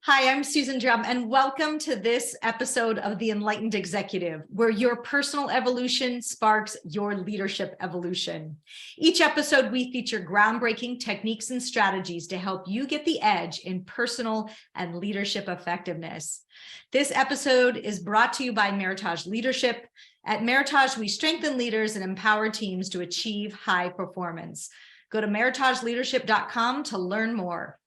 Hi, I'm Susan Drumm, and welcome to this episode of the Enlightened Executive, where your personal evolution sparks your leadership evolution. Each episode, we feature groundbreaking techniques and strategies to help you get the edge in personal and leadership effectiveness. This episode is brought to you by Meritage Leadership. At Meritage, we strengthen leaders and empower teams to achieve high performance. Go to meritageleadership.com to learn more.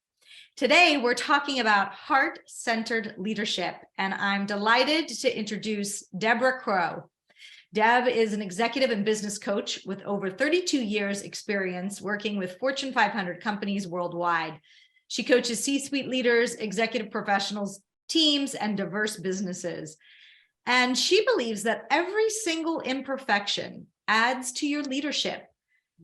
Today, we're talking about heart-centered leadership, and I'm delighted to introduce Deb Crowe. Deb is an executive and business coach with over 32 years experience working with Fortune 500 companies worldwide. She coaches C-suite leaders, executive professionals, teams, and diverse businesses. And she believes that every single imperfection adds to your leadership,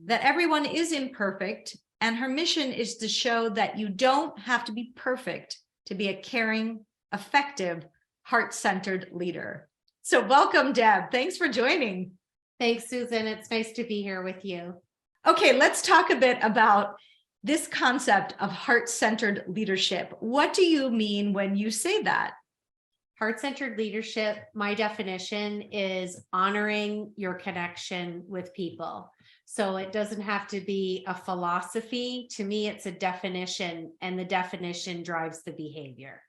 that everyone is imperfect, and her mission is to show that you don't have to be perfect to be a caring, effective, heart-centered leader. So welcome, Deb. Thanks for joining. Thanks, Susan. It's nice to be here with you. Okay, let's talk a bit about this concept of heart-centered leadership. What do you mean when you say that? Heart-centered leadership, my definition is honoring your connection with people. So it doesn't have to be a philosophy. To me, it's a definition, and the definition drives the behavior.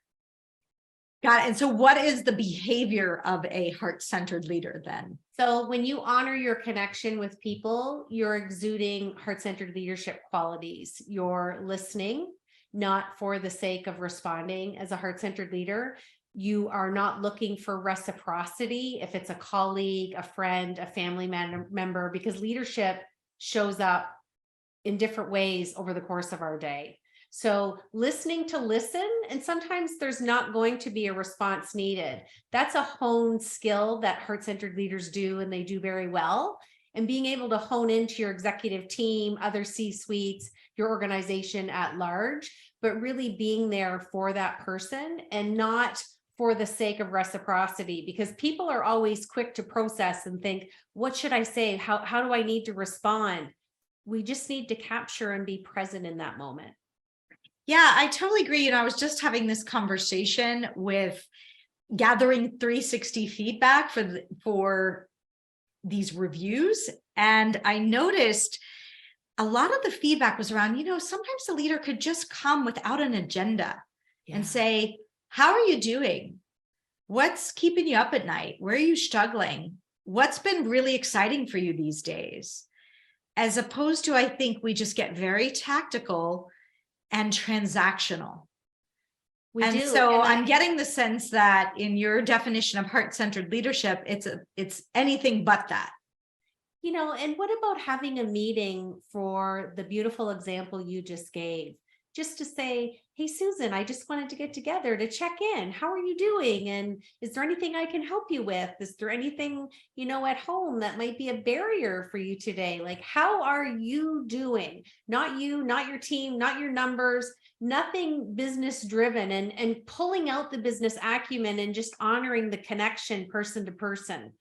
Got it. And so what is the behavior of a heart-centered leader then? So when you honor your connection with people, you're exuding heart-centered leadership qualities. You're listening, not for the sake of responding as a heart-centered leader. You are not looking for reciprocity if it's a colleague, a friend, a family member, because leadership shows up in different ways over the course of our day. So listening to listen, and sometimes there's not going to be a response needed. That's a honed skill that heart-centered leaders do, and they do very well. And being able to hone into your executive team, other C-suites, your organization at large, but really being there for that person and not for the sake of reciprocity, because people are always quick to process and think, what should I say? How do I need to respond? We just need to capture and be present in that moment. Yeah, I totally agree. I was just having this conversation with gathering 360 feedback for these reviews. And I noticed a lot of the feedback was around, sometimes the leader could just come without an agenda and say, how are you doing? What's keeping you up at night? Where are you struggling? What's been really exciting for you these days? As opposed to, I think we just get very tactical and transactional. So I'm getting the sense that in your definition of heart-centered leadership, it's anything but that. And what about having a meeting for the beautiful example you just gave? Just to say, hey, Susan, I just wanted to get together to check in. How are you doing? And is there anything I can help you with? Is there anything, at home that might be a barrier for you today? Like, how are you doing? Not you, not your team, not your numbers, nothing business driven, and pulling out the business acumen and just honoring the connection person to person.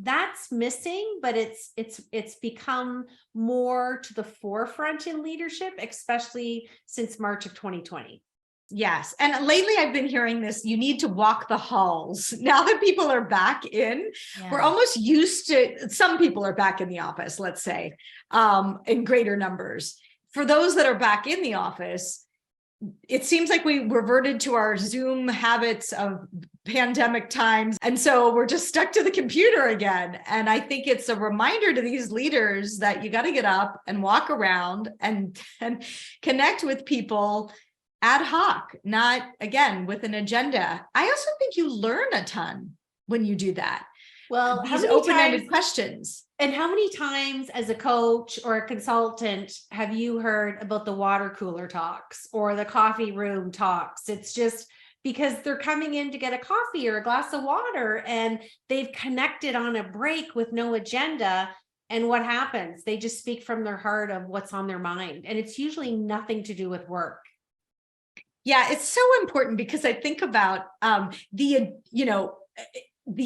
That's missing, but it's become more to the forefront in leadership, especially since March of 2020. Yes. And lately I've been hearing this, you need to walk the halls. Now that people are back in, we're almost used to, some people are back in the office, let's say, in greater numbers. For those that are back in the office, it seems like we reverted to our Zoom habits of pandemic times. And so we're just stuck to the computer again. And I think it's a reminder to these leaders that you got to get up and walk around and connect with people ad hoc, not again with an agenda. I also think you learn a ton when you do that. Well, these open-ended questions. And how many times as a coach or a consultant have you heard about the water cooler talks or the coffee room talks? It's just because they're coming in to get a coffee or a glass of water and they've connected on a break with no agenda. And what happens? They just speak from their heart of what's on their mind. And it's usually nothing to do with work. Yeah, it's so important because I think about the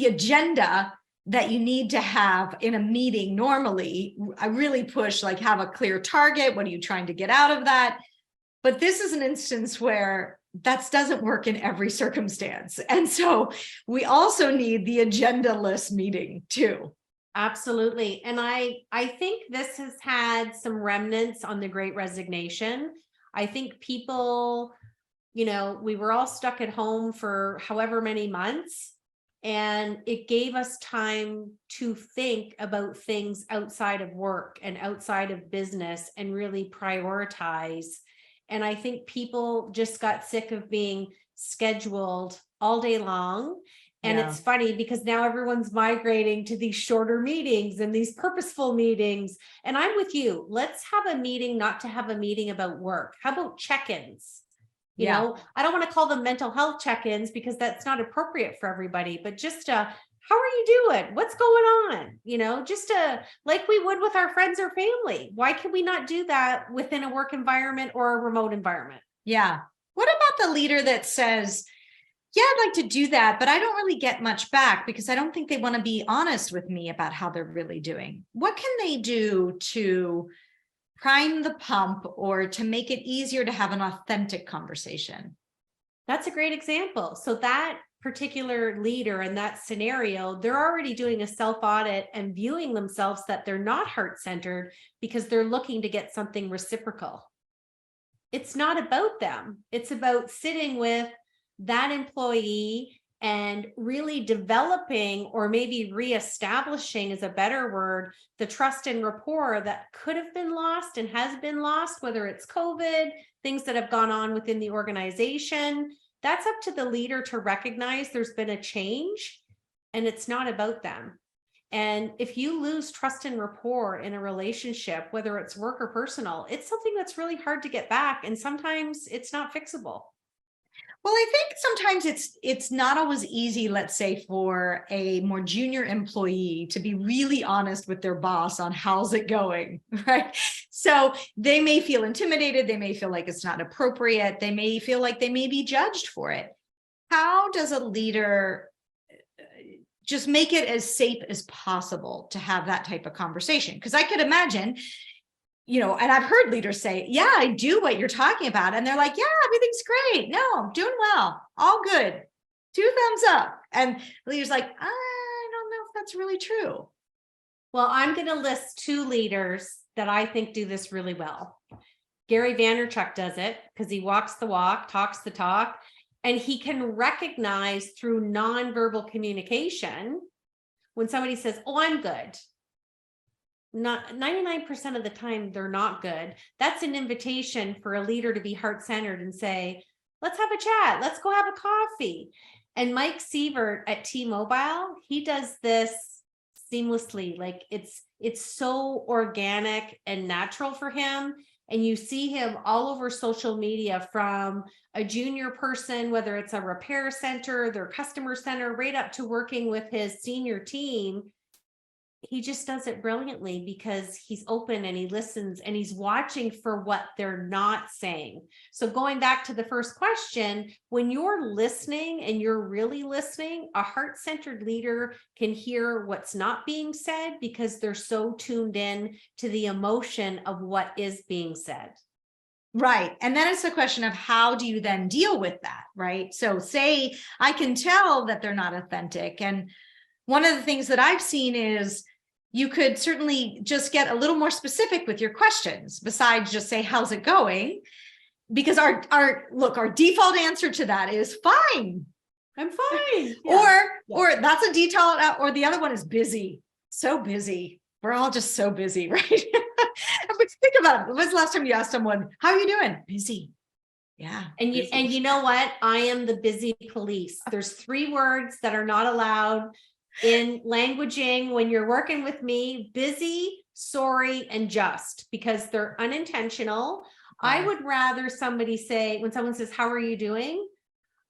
agenda that you need to have in a meeting. Normally, I really push have a clear target. What are you trying to get out of that? But this is an instance where that doesn't work in every circumstance. And so we also need the agenda-less meeting too. Absolutely. And I think this has had some remnants on the Great Resignation. I think people, we were all stuck at home for however many months, and it gave us time to think about things outside of work and outside of business and really prioritize. And I think people just got sick of being scheduled all day long. And Yeah. it's funny because now everyone's migrating to these shorter meetings and these purposeful meetings. And I'm with you. Let's have a meeting, not to have a meeting about work. How about check-ins? I don't want to call them mental health check-ins because that's not appropriate for everybody, but just how are you doing? What's going on? Just like we would with our friends or family. Why can we not do that within a work environment or a remote environment? Yeah. What about the leader that says, yeah, I'd like to do that, but I don't really get much back because I don't think they want to be honest with me about how they're really doing? What can they do to prime the pump or to make it easier to have an authentic conversation? That's a great example. So that particular leader in that scenario, they're already doing a self-audit and viewing themselves that they're not heart-centered because they're looking to get something reciprocal. It's not about them. It's about sitting with that employee and really developing, or maybe reestablishing is a better word, the trust and rapport that could have been lost and has been lost, whether it's COVID, things that have gone on within the organization. That's up to the leader to recognize there's been a change and it's not about them. And if you lose trust and rapport in a relationship, whether it's work or personal, it's something that's really hard to get back. And sometimes it's not fixable. Well, I think sometimes it's not always easy, let's say, for a more junior employee to be really honest with their boss on how's it going, right? So they may feel intimidated. They may feel like it's not appropriate. They may feel like they may be judged for it. How does a leader just make it as safe as possible to have that type of conversation? Because I could imagine, and I've heard leaders say, yeah, I do what you're talking about. And they're like, yeah, everything's great. No, I'm doing well. All good. 2 thumbs up. And the leader's like, I don't know if that's really true. Well, I'm going to list 2 leaders that I think do this really well. Gary Vaynerchuk does it because he walks the walk, talks the talk, and he can recognize through nonverbal communication when somebody says, oh, I'm good. Not 99% of the time they're not good. That's an invitation for a leader to be heart-centered and say, let's have a chat. Let's go have a coffee. And Mike Sievert at T-Mobile, he does this seamlessly. Like it's so organic and natural for him. And you see him all over social media, from a junior person, whether it's a repair center, their customer center, right up to working with his senior team. He just does it brilliantly because he's open and he listens and he's watching for what they're not saying. So going back to the first question, when you're listening and you're really listening, a heart-centered leader can hear what's not being said because they're so tuned in to the emotion of what is being said. Right. And then it's a question of how do you then deal with that, right? So say I can tell that they're not authentic. And one of the things that I've seen is you could certainly just get a little more specific with your questions besides just say, how's it going? Because our default answer to that is fine. I'm fine. Yeah. Or that's a default, or the other one is busy. So busy. We're all just so busy, right? But think about it. When's the last time you asked someone, how are you doing? Busy. Yeah. And you know what? I am the busy police. There's 3 words that are not allowed in languaging when you're working with me: busy, sorry, and just, because they're unintentional. I would rather somebody say, when someone says, how are you doing?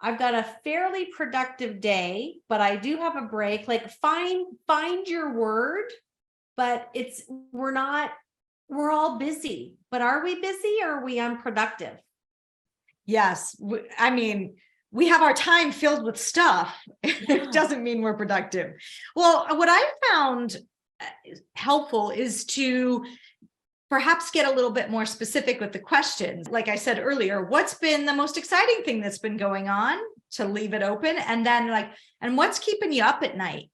I've got a fairly productive day, but I do have a break. Like find your word, but we're all busy, but are we busy or are we unproductive? Yes. I mean, we have our time filled with stuff. It doesn't mean we're productive. Well, what I found helpful is to perhaps get a little bit more specific with the questions. Like I said earlier, what's been the most exciting thing that's been going on, to leave it open? And then and what's keeping you up at night?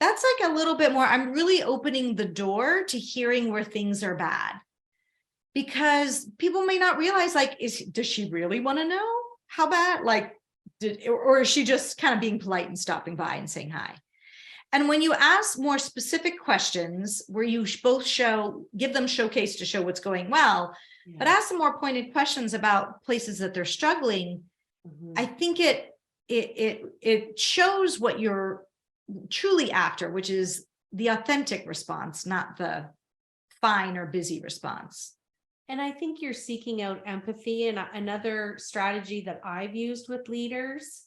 That's like a little bit more, I'm really opening the door to hearing where things are bad. Because people may not realize, does she really want to know how bad? Or is she just kind of being polite and stopping by and saying hi? And when you ask more specific questions where you both give them showcase to show what's going well, but ask some more pointed questions about places that they're struggling, I think it shows what you're truly after, which is the authentic response, not the fine or busy response. And I think you're seeking out empathy. And another strategy that I've used with leaders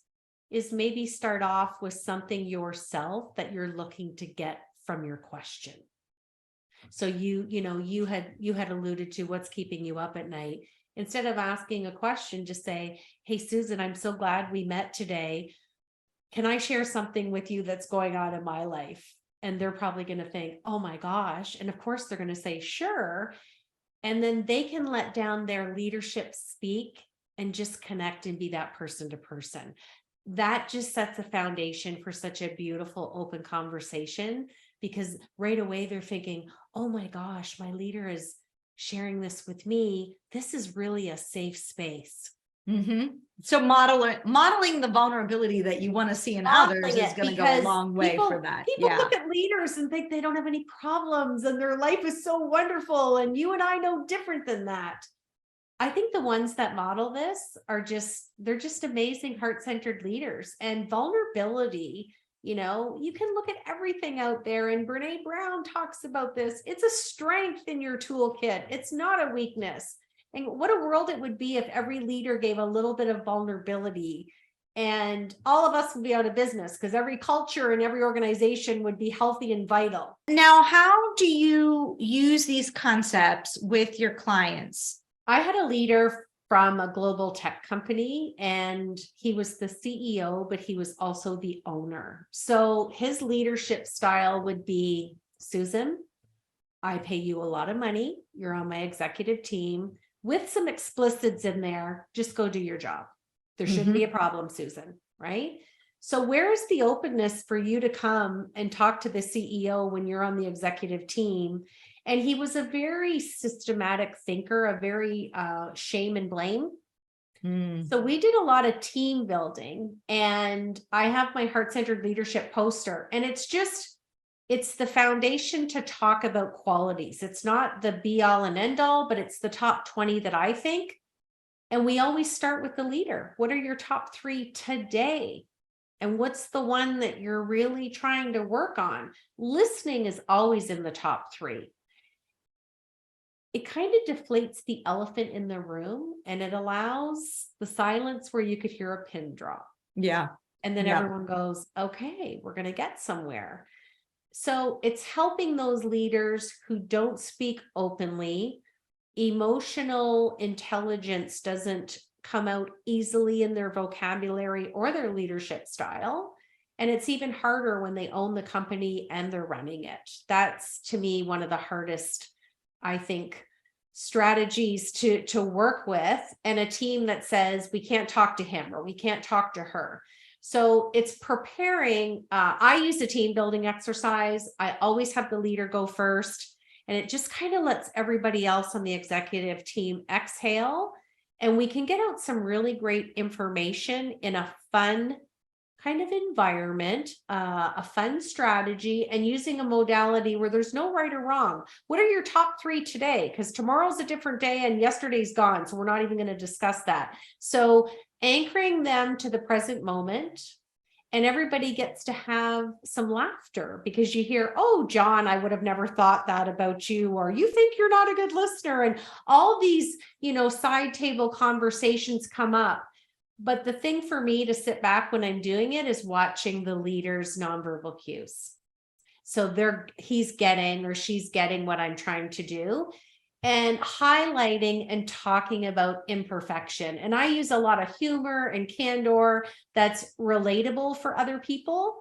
is maybe start off with something yourself that you're looking to get from your question. So you had alluded to what's keeping you up at night. Instead of asking a question, just say, hey, Susan, I'm so glad we met today. Can I share something with you that's going on in my life? And they're probably going to think, oh my gosh. And of course they're going to say, sure. And then they can let down their leadership speak and just connect and be that person to person. That just sets a foundation for such a beautiful open conversation, because right away they're thinking, oh my gosh, my leader is sharing this with me. This is really a safe space. Mm-hmm. So modeling the vulnerability that you want to see in others is going to go a long way for that. People look at leaders and think they don't have any problems and their life is so wonderful. And you and I know different than that. I think the ones that model this they're just amazing heart-centered leaders. And vulnerability, you can look at everything out there. And Brene Brown talks about this. It's a strength in your toolkit. It's not a weakness. And what a world it would be if every leader gave a little bit of vulnerability, and all of us would be out of business, because every culture and every organization would be healthy and vital. Now, how do you use these concepts with your clients? I had a leader from a global tech company, and he was the CEO, but he was also the owner. So his leadership style would be, Susan, I pay you a lot of money. You're on my executive team. With some explicits in there, just go do your job. There shouldn't be a problem, Susan, right? So where is the openness for you to come and talk to the CEO when you're on the executive team? And he was a very systematic thinker, a very shame and blame. So we did a lot of team building, and I have my heart-centered leadership poster, and it's the foundation to talk about qualities. It's not the be all and end all, but it's the top 20 that I think. And we always start with the leader. What are your top 3 today? And what's the one that you're really trying to work on? Listening is always in the top 3. It kind of deflates the elephant in the room, and it allows the silence where you could hear a pin drop. Yeah. And then everyone goes, okay, we're going to get somewhere. So it's helping those leaders who don't speak openly. Emotional intelligence doesn't come out easily in their vocabulary or their leadership style. And it's even harder when they own the company and they're running it. That's, to me, one of the hardest, I think, strategies to work with, and a team that says we can't talk to him or we can't talk to her. So it's preparing. I use a team building exercise. I always have the leader go first, and it just kind of lets everybody else on the executive team exhale. And we can get out some really great information in a fun kind of environment, a fun strategy, and using a modality where there's no right or wrong. What are your top 3 today? Because tomorrow's a different day and yesterday's gone. So we're not even going to discuss that. So anchoring them to the present moment, and everybody gets to have some laughter, because you hear, oh, John, I would have never thought that about you, or you think you're not a good listener. And all these, side table conversations come up. But the thing for me to sit back when I'm doing it is watching the leader's nonverbal cues. So he's getting or she's getting what I'm trying to do, and highlighting and talking about imperfection. And I use a lot of humor and candor that's relatable for other people.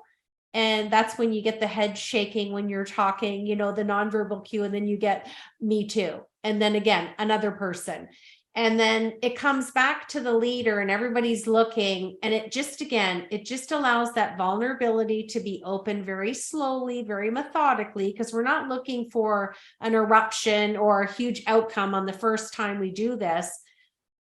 And that's when you get the head shaking when you're talking, the nonverbal cue, and then you get me too. And then again, another person. And then it comes back to the leader and everybody's looking, and it just allows that vulnerability to be open very slowly, very methodically, because we're not looking for an eruption or a huge outcome on the first time we do this,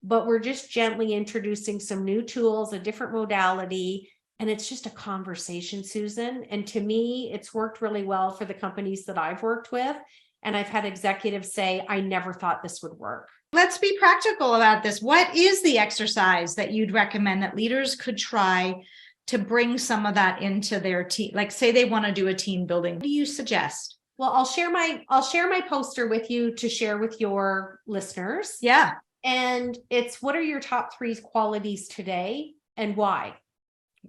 but we're just gently introducing some new tools, a different modality, and it's just a conversation, Susan. And to me, it's worked really well for the companies that I've worked with. And I've had executives say, I never thought this would work. Let's be practical about this. What is the exercise that you'd recommend that leaders could try to bring some of that into their team? Like, say they want to do a team building. What do you suggest? Well, I'll share my poster with you to share with your listeners. Yeah. And it's, what are your top 3 qualities today and why?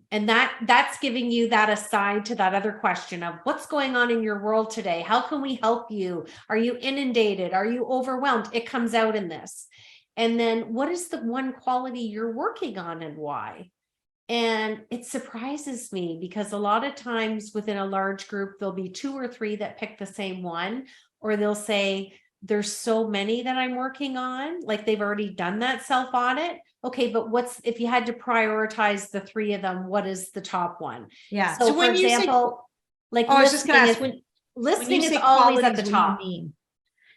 And that's giving you that aside to that other question of what's going on in your world today? How can we help you? Are you inundated? Are you overwhelmed? It comes out in this. And then what is the one quality you're working on and why? And it surprises me because a lot of times within a large group, there'll be 2 or 3 that pick the same one, or they'll say, there's so many that I'm working on, like they've already done that self-audit. Okay, but if you had to prioritize the 3 of them, what is the top one? Yeah. So for example, like I was just going to ask, listening is always at the top.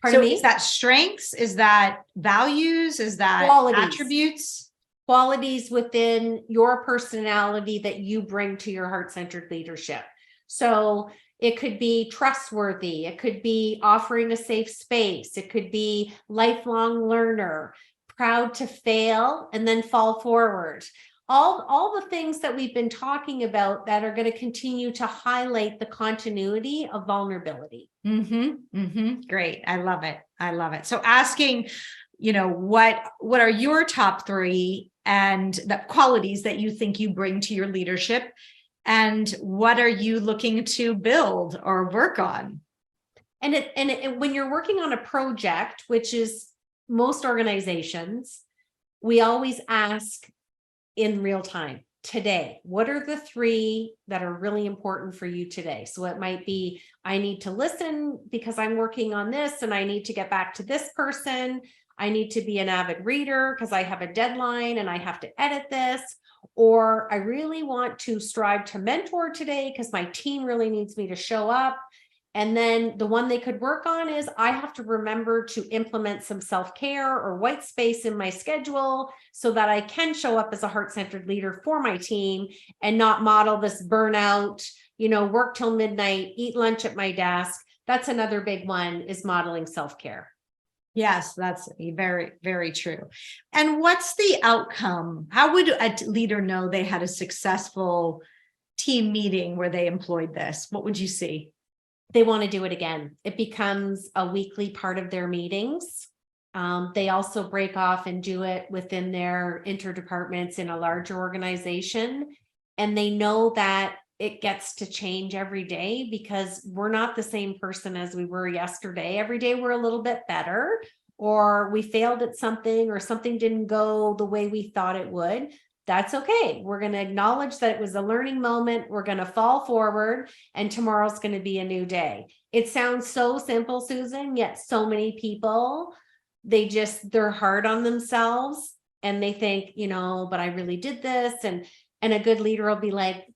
So is that strengths? Is that values? Is that attributes? Qualities within your personality that you bring to your heart-centered leadership. So it could be trustworthy. It could be offering a safe space. It could be lifelong learner, proud to fail and then fall forward. All the things that we've been talking about that are going to continue to highlight the continuity of vulnerability. Great. I love it. I love it. So asking, what are your top 3 and the qualities that you think you bring to your leadership? And what are you looking to build or work on? And when you're working on a project, which is most organizations, we always ask in real time, today, what are the 3 that are really important for you today? So it might be, I need to listen because I'm working on this and I need to get back to this person. I need to be an avid reader because I have a deadline and I have to edit this. Or I really want to strive to mentor today because my team really needs me to show up. And then the one they could work on is, I have to remember to implement some self-care or white space in my schedule so that I can show up as a heart-centered leader for my team and not model this burnout, work till midnight, eat lunch at my desk. That's another big one, is modeling self-care. Yes, that's very, very true. And what's the outcome? How would a leader know they had a successful team meeting where they employed this? What would you see? They want to do it again. It becomes a weekly part of their meetings. They also break off and do it within their interdepartments in a larger organization. And they know that it gets to change every day because we're not the same person as we were yesterday. Every day we're a little bit better, or we failed at something, or something didn't go the way we thought it would. That's okay. We're going to acknowledge that it was a learning moment. We're going to fall forward, and tomorrow's going to be a new day. It sounds so simple, Susan, yet so many people, they're hard on themselves and they think, but I really did this. And a good leader will be like,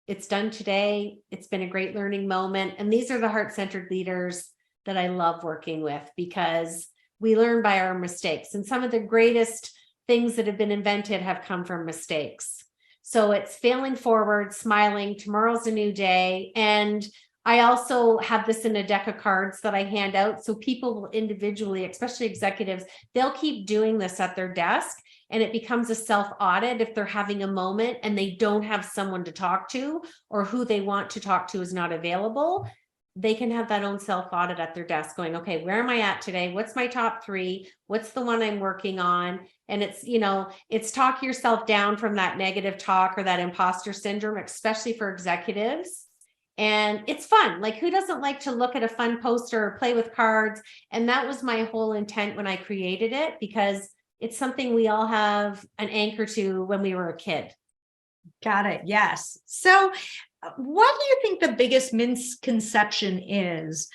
it's done today. It's been a great learning moment. And these are the heart-centered leaders that I love working with, because we learn by our mistakes. And some of the greatest things that have been invented have come from mistakes. So it's failing forward, smiling, tomorrow's a new day. And I also have this in a deck of cards that I hand out. So people will individually, especially executives, they'll keep doing this at their desk. And it becomes a self-audit if they're having a moment and they don't have someone to talk to, or who they want to talk to is not available. They can have that own self-audit at their desk going, okay, where am I at today? What's my top 3? What's the one I'm working on? And it's talk yourself down from that negative talk or that imposter syndrome, especially for executives. And it's fun. Like, who doesn't like to look at a fun poster or play with cards? And that was my whole intent when I created it, because it's something we all have an anchor to when we were a kid. Got it. Yes. So what do you think the biggest misconception is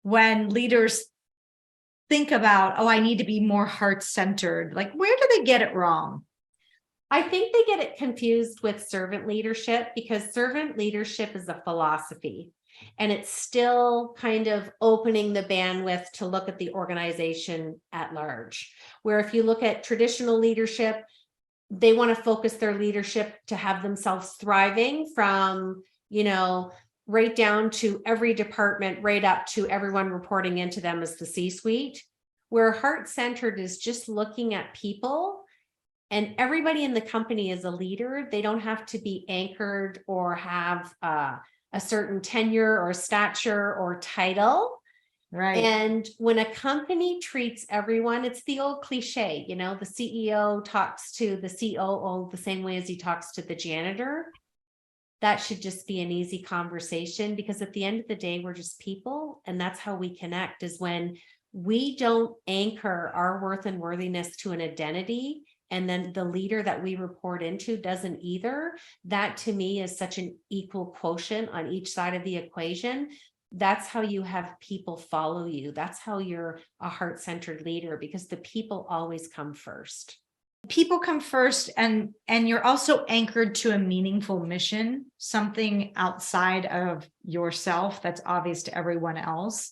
when leaders think about, oh, I need to be more heart-centered, like where do they get it wrong? I think they get it confused with servant leadership, because servant leadership is a philosophy, and it's still kind of opening the bandwidth to look at the organization at large. Where if you look at traditional leadership, they want to focus their leadership to have themselves thriving from, right down to every department, right up to everyone reporting into them as the C-suite. Where heart-centered is just looking at people, and everybody in the company is a leader. They don't have to be anchored or have a certain tenure or stature or title. Right. And when a company treats everyone, it's the old cliche, the CEO talks to the COO the same way as he talks to the janitor. That should just be an easy conversation, because at the end of the day, we're just people. And that's how we connect, is when we don't anchor our worth and worthiness to an identity, and then the leader that we report into doesn't either. That to me is such an equal quotient on each side of the equation. That's how you have people follow you. That's how you're a heart-centered leader, because the people always come first. People come first, and you're also anchored to a meaningful mission, something outside of yourself that's obvious to everyone else,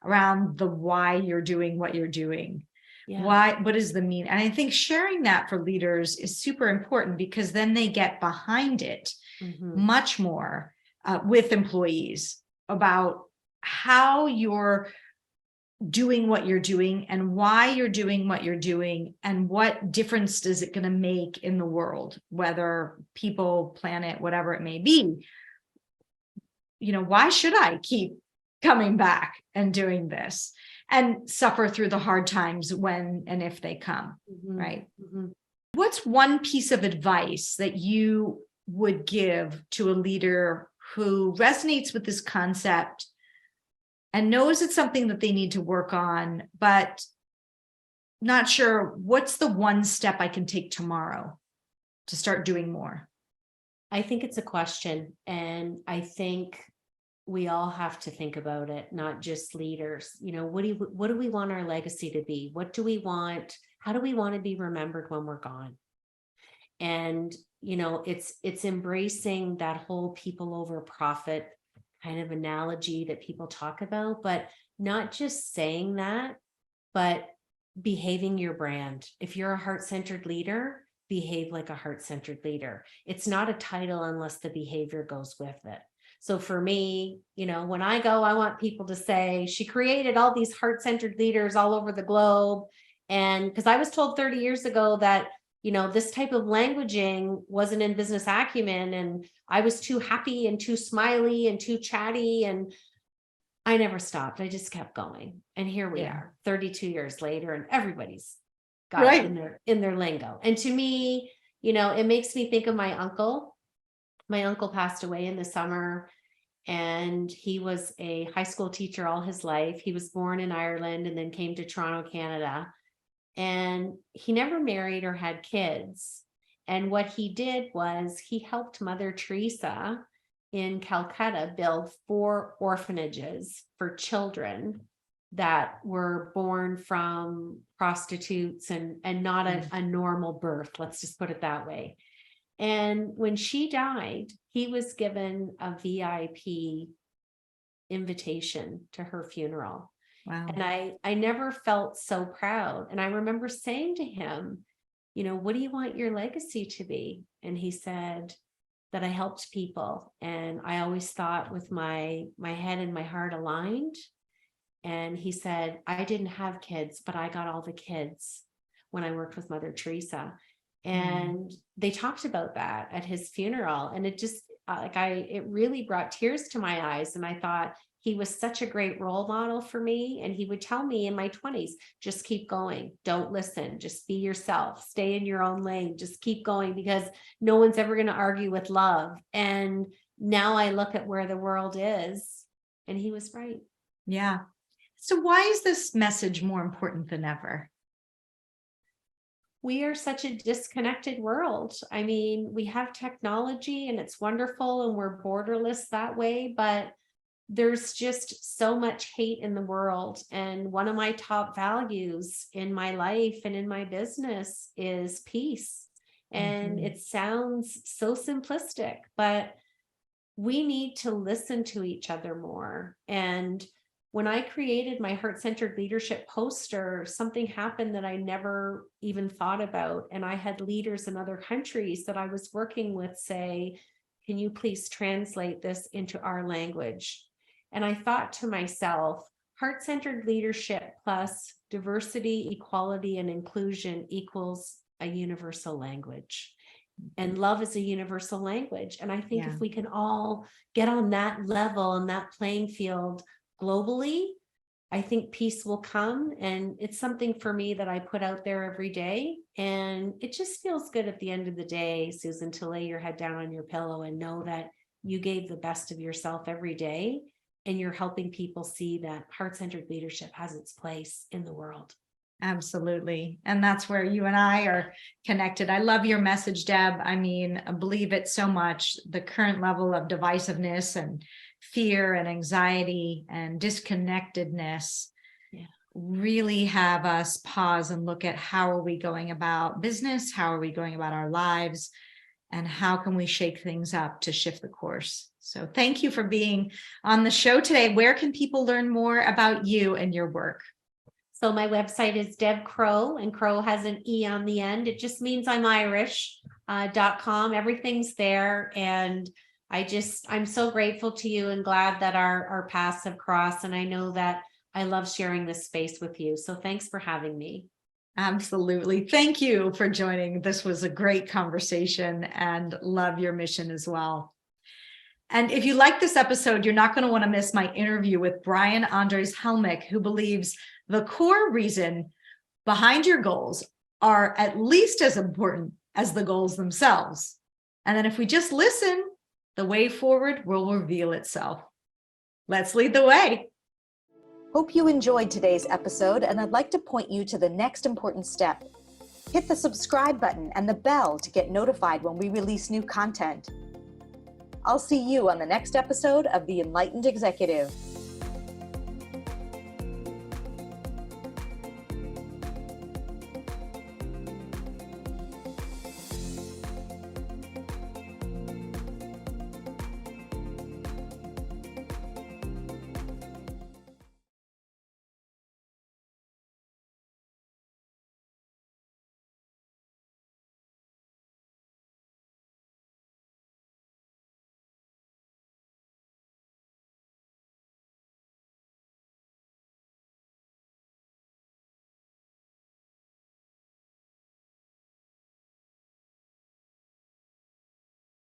around the why you're doing what you're doing. Yeah. Why, what is the mean? And I think sharing that for leaders is super important, because then they get behind it much more with employees about how you're doing what you're doing and why you're doing what you're doing, and what difference is it going to make in the world, whether people, planet, whatever it may be. Why should I keep coming back and doing this and suffer through the hard times when and if they come, right? What's one piece of advice that you would give to a leader who resonates with this concept and knows it's something that they need to work on, but not sure, what's the one step I can take tomorrow to start doing more? I think it's a question, and I think we all have to think about it, not just leaders. What do we want our legacy to be? What do we want? How do we want to be remembered when we're gone? And, it's embracing that whole people over profit kind of analogy that people talk about, but not just saying that, but behaving your brand. If you're a heart-centered leader, behave like a heart-centered leader. It's not a title unless the behavior goes with it. So for me, when I go, I want people to say, she created all these heart-centered leaders all over the globe. And because I was told 30 years ago that, this type of languaging wasn't in business acumen, and I was too happy and too smiley and too chatty, and I never stopped. I just kept going. And here we are 32 years later, and everybody's got it in their lingo. And to me, it makes me think of my uncle. My uncle passed away in the summer, and he was a high school teacher all his life. He was born in Ireland and then came to Toronto, Canada. And he never married or had kids. And what he did was he helped Mother Teresa in Calcutta build 4 orphanages for children that were born from prostitutes and not a normal birth. Let's just put it that way. And when she died, he was given a VIP invitation to her funeral. Wow. And I never felt so proud. And I remember saying to him, what do you want your legacy to be? And he said that I helped people. And I always thought with my head and my heart aligned. And he said, I didn't have kids, but I got all the kids when I worked with Mother Teresa. And they talked about that at his funeral. And it just it really brought tears to my eyes. And I thought, he was such a great role model for me. And he would tell me in my 20s, just keep going. Don't listen. Just be yourself. Stay in your own lane. Just keep going, because no one's ever going to argue with love. And now I look at where the world is, and he was right. Yeah. So why is this message more important than ever? We are such a disconnected world. I mean, we have technology and it's wonderful and we're borderless that way, but there's just so much hate in the world. And one of my top values in my life and in my business is peace. And it sounds so simplistic, but we need to listen to each other more. And when I created my heart-centered leadership poster, something happened that I never even thought about. And I had leaders in other countries that I was working with say, can you please translate this into our language? And I thought to myself, heart-centered leadership plus diversity, equality, and inclusion equals a universal language. And love is a universal language. And I think if we can all get on that level and that playing field globally, I think peace will come. And it's something for me that I put out there every day. And it just feels good at the end of the day, Susan, to lay your head down on your pillow and know that you gave the best of yourself every day. And you're helping people see that heart-centered leadership has its place in the world. Absolutely. And that's where you and I are connected. I love your message, Deb. I mean, I believe it so much. The current level of divisiveness and fear and anxiety and disconnectedness really have us pause and look at how are we going about business? How are we going about our lives? And how can we shake things up to shift the course? So thank you for being on the show today. Where can people learn more about you and your work? So my website is Deb Crowe, and Crowe has an E on the end. It just means I'm Irish.com. Everything's there. And I'm so grateful to you and glad that our paths have crossed. And I know that I love sharing this space with you. So thanks for having me. Absolutely. Thank you for joining. This was a great conversation and love your mission as well. And if you like this episode, you're not going to want to miss my interview with Brian Andres Helmick, who believes the core reason behind your goals are at least as important as the goals themselves. And then if we just listen, the way forward will reveal itself. Let's lead the way. Hope you enjoyed today's episode, and I'd like to point you to the next important step. Hit the subscribe button and the bell to get notified when we release new content. I'll see you on the next episode of The Enlightened Executive.